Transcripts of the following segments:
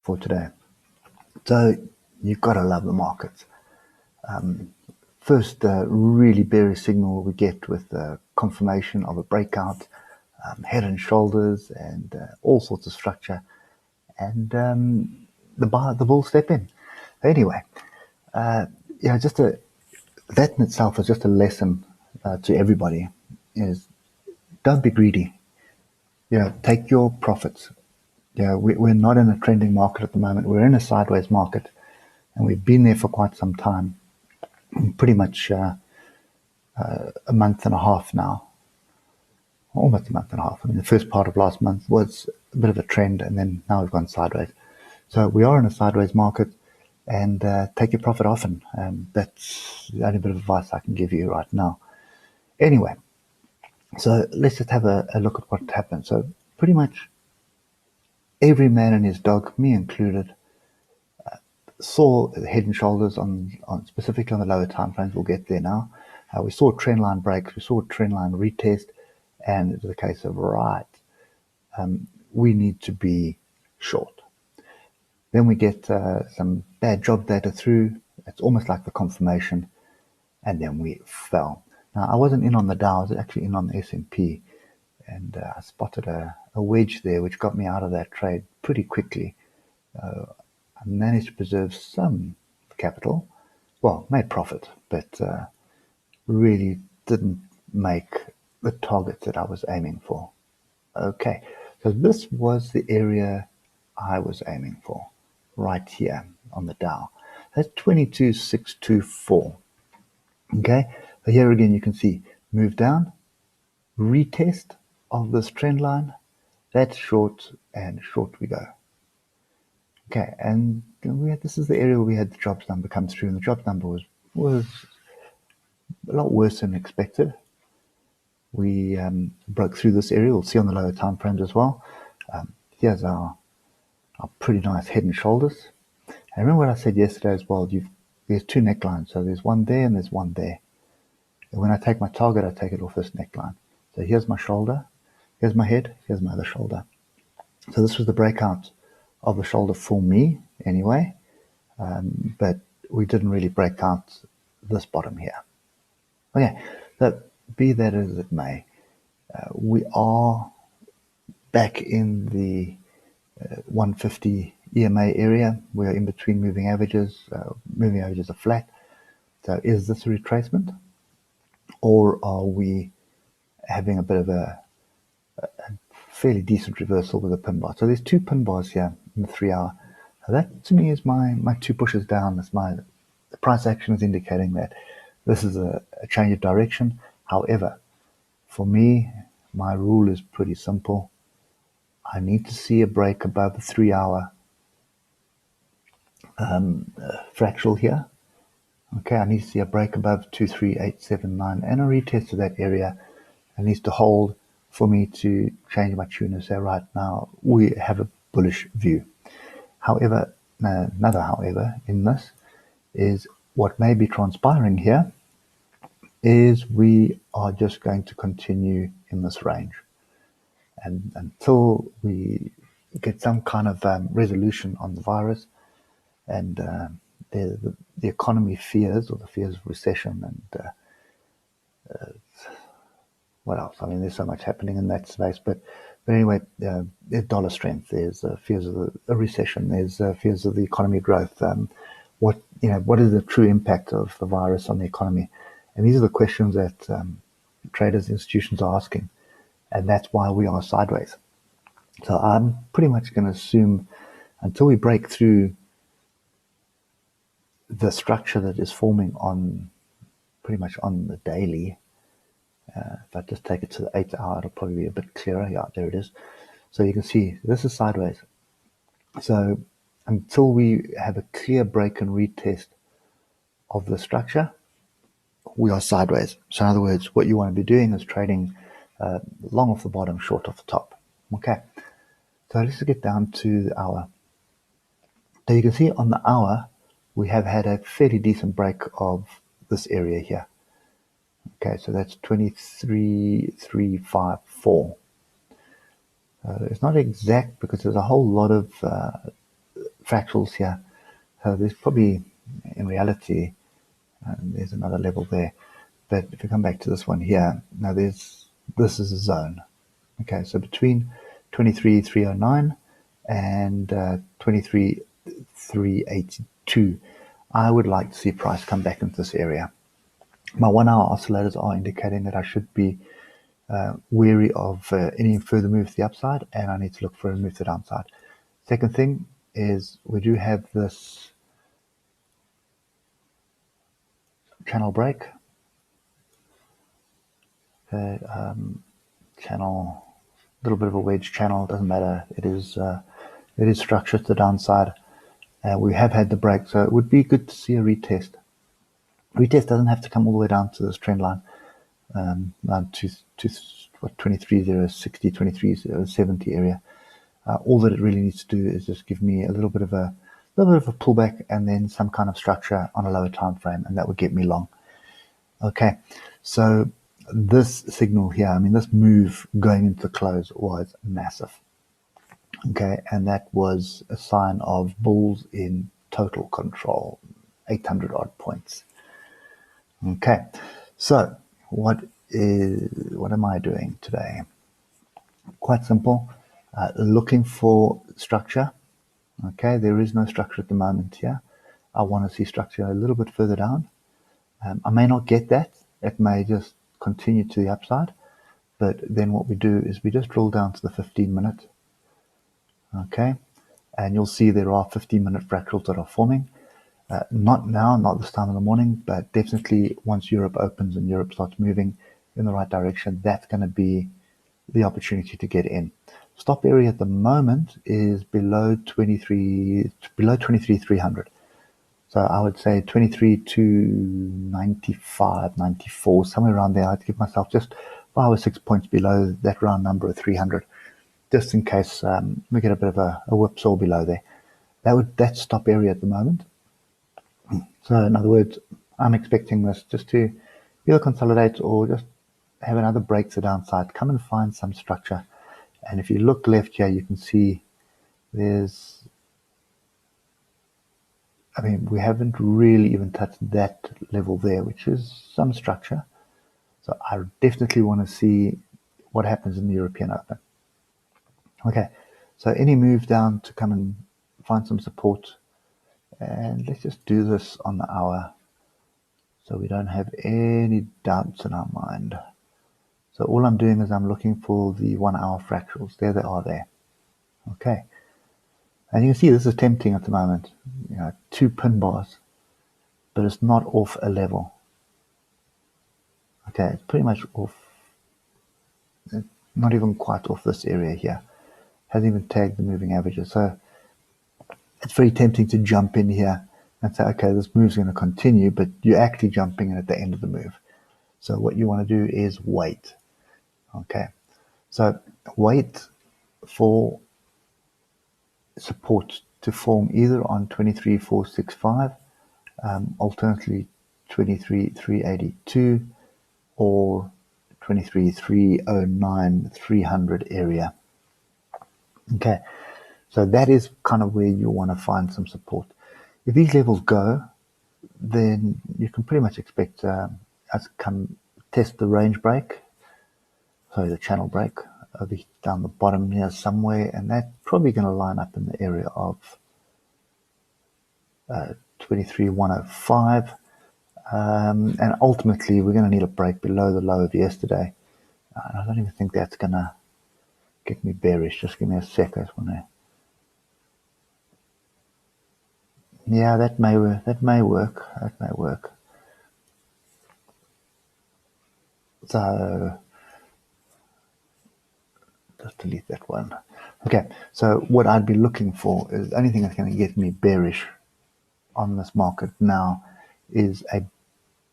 for today. So you've got to love the markets. First, really bearish signal we get with the confirmation of a breakout, head and shoulders, and all sorts of structure, and the bulls step in. Anyway, just that in itself is just a lesson to everybody: is don't be greedy. Take your profits. We're not in a trending market at the moment. We're in a sideways market, and we've been there for quite some time. Pretty much a month and a half now, almost a month and a half. I mean, the first part of last month was a bit of a trend, and then now we've gone sideways. So we are in a sideways market, and take your profit often. That's the only bit of advice I can give you right now. Anyway, so let's just have a look at what happened. So pretty much every man and his dog, me included, saw the head and shoulders on specifically on the lower time frames. We'll get there now. We saw trend line breaks, we saw trend line retest, and it was a case of we need to be short. Then we get some bad job data through. It's almost like the confirmation, and then we fell. Now, I wasn't in on the Dow, I was actually in on the S&P, and I spotted a wedge there which got me out of that trade pretty quickly. I managed to preserve some capital, well, made profit, but really didn't make the target that I was aiming for. Okay, so this was the area I was aiming for, right here on the Dow. That's 22,624. Okay, so here again you can see move down, retest of this trend line. That's short, and short we go. Okay, and this is the area where we had the jobs number come through, and the jobs number was a lot worse than expected. We broke through this area. We'll see on the lower time frames as well. Here's our pretty nice head and shoulders. And remember what I said yesterday as well, there's two necklines. So there's one there and there's one there. And when I take my target, I take it off this neckline. So here's my shoulder, here's my head, here's my other shoulder. So this was the breakout of the shoulder for me anyway, but we didn't really break out this bottom here. Okay, so be that as it may, we are back in the 150 EMA area. We are in between moving averages. Moving averages are flat. So is this a retracement, or are we having a bit of a fairly decent reversal with a pin bar? So there's two pin bars here in the 3 hour. So that to me is my two pushes down. The price action is indicating that this is a change of direction. However, for me, my rule is pretty simple. I need to see a break above the 3 hour fractal here. Okay, I need to see a break above 23879 and a retest of that area. It needs to hold for me to change my tune and say, right now we have a bullish view. However, another however in this is what may be transpiring here is we are just going to continue in this range. And until we get some kind of resolution on the virus, and the economy fears, or the fears of recession, and what else? I mean, there's so much happening in that space. But anyway, there's dollar strength. There's fears of a recession. There's fears of the economy growth. What is the true impact of the virus on the economy? And these are the questions that traders, institutions are asking, and that's why we are sideways. So I'm pretty much going to assume until we break through the structure that is forming on pretty much on the daily. If I just take it to the 8 hour, it'll probably be a bit clearer. Yeah, there it is. So you can see this is sideways. So until we have a clear break and retest of the structure, we are sideways. So in other words, what you want to be doing is trading long off the bottom, short off the top. Okay. So let's get down to the hour. So you can see on the hour, we have had a fairly decent break of this area here. Okay, so that's 23,354. It's not exact because there's a whole lot of fractals here. So there's probably, in reality, there's another level there. But if you come back to this one here, now this is a zone. Okay, so between 23,309 and 23,382, I would like to see price come back into this area. My 1 hour oscillators are indicating that I should be wary of any further move to the upside, and I need to look for a move to the downside. Second thing is we do have this channel break. Okay, channel, a little bit of a wedge channel, doesn't matter. It is structured to the downside. We have had the break, so it would be good to see a retest. Retest doesn't have to come all the way down to this trend line, down to what, 23,060, 23,070 area. All that it really needs to do is just give me a little bit of a pullback and then some kind of structure on a lower time frame, and that would get me long. Okay, so this signal here, I mean, this move going into the close was massive. Okay, and that was a sign of bulls in total control, 800 odd points. Okay, so what am I doing today? Quite simple, looking for structure. Okay, there is no structure at the moment here. I want to see structure a little bit further down. I may not get that. It may just continue to the upside. But then what we do is we just drill down to the 15-minute. Okay, and you'll see there are 15-minute fractals that are forming. Not now, not this time of the morning, but definitely once Europe opens and Europe starts moving in the right direction, that's going to be the opportunity to get in. Stop area at the moment is below 23,300. So I would say 23,295, 94, somewhere around there. I'd give myself just 5 or 6 points below that round number of 300, just in case we get a bit of a whipsaw below there. That's stop area at the moment. So in other words, I'm expecting this just to either consolidate or just have another break to the downside, come and find some structure. And if you look left here, you can see we haven't really even touched that level there, which is some structure. So I definitely want to see what happens in the European Open. Okay, so any move down to come and find some support. And let's just do this on the hour so we don't have any doubts in our mind. So all I'm doing is I'm looking for the 1 hour fractals. There they are there. Okay. And you can see this is tempting at the moment. 2 pin bars, but it's not off a level. Okay, it's pretty much off, not even quite off this area here. Hasn't even tagged the moving averages. So it's very tempting to jump in here and say, okay, this move's going to continue, but you're actually jumping in at the end of the move. So what you want to do is wait. Okay, so wait for support to form either on 23,465, alternatively 23,382, or 23,309, 300 area. Okay, so that is kind of where you want to find some support. If these levels go, then you can pretty much expect us to come test the range break, sorry, the channel break, over down the bottom here somewhere, and that's probably going to line up in the area of 23,105. And ultimately, we're going to need a break below the low of yesterday. And I don't even think that's going to get me bearish. Just give me a sec. I just want to. Yeah, that may work. That may work. So just delete that one. Okay. So what I'd be looking for is anything that's going to get me bearish on this market now is a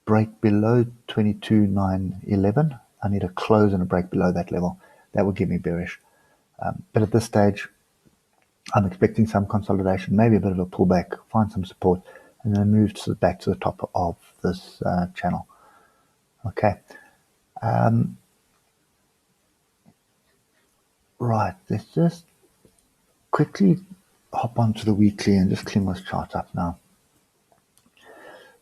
break below 22,911. I need a close and a break below that level. That would give me bearish. But at this stage, I'm expecting some consolidation, maybe a bit of a pullback, find some support, and then move back to the top of this channel. Okay. Right. Let's just quickly hop onto the weekly and just clean this chart up now.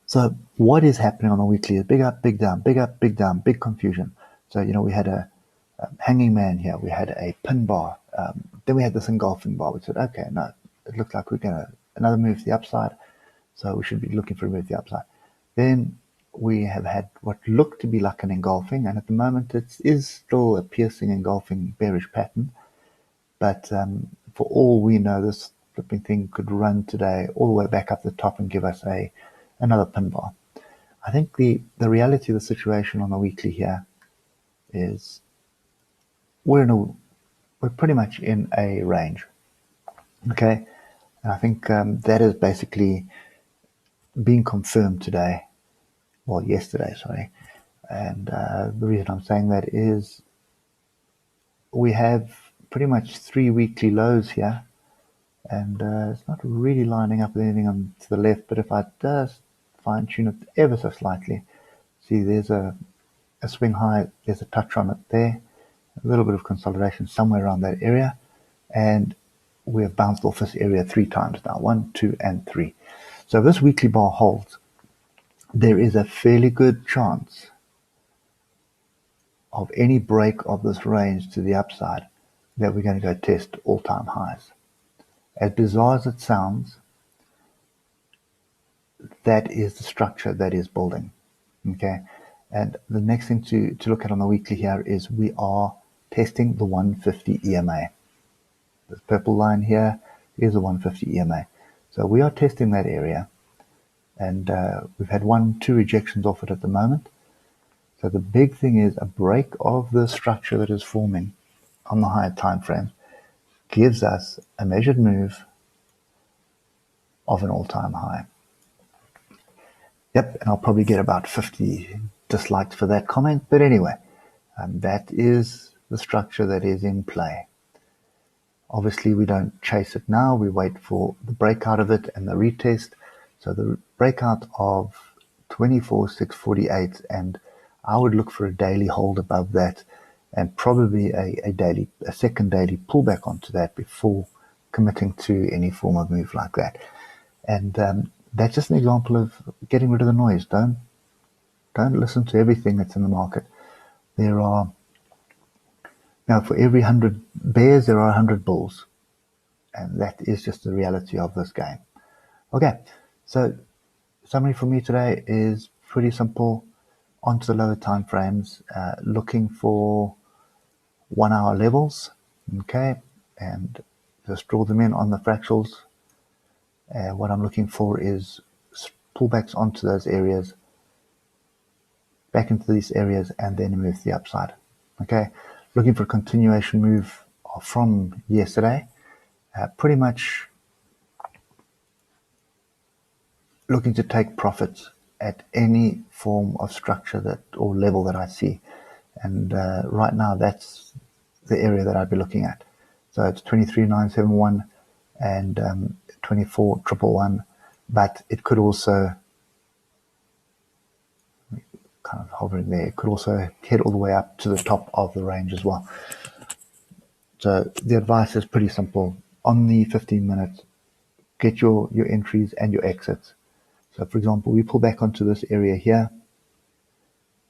So what is happening on the weekly is big up, big down, big up, big down, big confusion. So, we had a hanging man here, we had a pin bar, then we had this engulfing bar. We said, okay, no, it looks like we're going to another move to the upside, so we should be looking for a move to the upside. Then we have had what looked to be like an engulfing, and at the moment it is still a piercing engulfing bearish pattern, but for all we know, this flipping thing could run today all the way back up the top and give us another pin bar. I think the reality of the situation on the weekly here is we're pretty much in a range. Okay, and I think that is basically being confirmed today, well, yesterday, sorry. And the reason I'm saying that is we have pretty much 3 weekly lows here, and it's not really lining up with anything on to the left, but if I just fine tune it ever so slightly, see there's a swing high, there's a touch on it there, a little bit of consolidation somewhere around that area, and we have bounced off this area 3 times now, 1, 2, and 3. So if this weekly bar holds, there is a fairly good chance of any break of this range to the upside that we're going to go test all-time highs. As bizarre as it sounds, that is the structure that is building. Okay, and the next thing to look at on the weekly here is we are testing the 150 EMA. This purple line here is the 150 EMA. So we are testing that area, and we've had 1-2 rejections off it at the moment. So the big thing is a break of the structure that is forming on the higher time frame gives us a measured move of an all-time high. Yep, and I'll probably get about 50 dislikes for that comment, but anyway, that is the structure that is in play. Obviously, we don't chase it now. We wait for the breakout of it and the retest. So the breakout of 24,648, and I would look for a daily hold above that, and probably a second daily pullback onto that before committing to any form of move like that. And that's just an example of getting rid of the noise. Don't listen to everything that's in the market. There are now, for every 100 bears, there are 100 bulls. And that is just the reality of this game. Okay, so summary for me today is pretty simple. Onto the lower time frames, looking for 1 hour levels, okay, and just draw them in on the fractals. What I'm looking for is pullbacks onto those areas, back into these areas, and then move to the upside. Okay, looking for a continuation move from yesterday. Pretty much looking to take profits at any form of structure that or level that I see. And right now, that's the area that I'd be looking at. So it's 23,971 and 24,111, but it could also, kind of hovering there, it could also head all the way up to the top of the range as well. So the advice is pretty simple. On the 15 minutes, get your entries and your exits. So for example, we pull back onto this area here.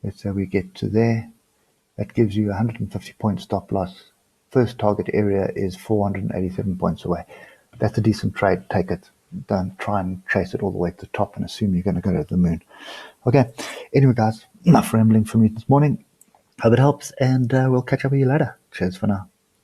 Let's say we get to there. That gives you 150 point stop loss. First target area is 487 points away. That's a decent trade. Take it. Don't try and chase it all the way to the top and assume you're going to go to the moon. Okay. Anyway, guys, enough rambling for me this morning. Hope it helps, and we'll catch up with you later. Cheers for now.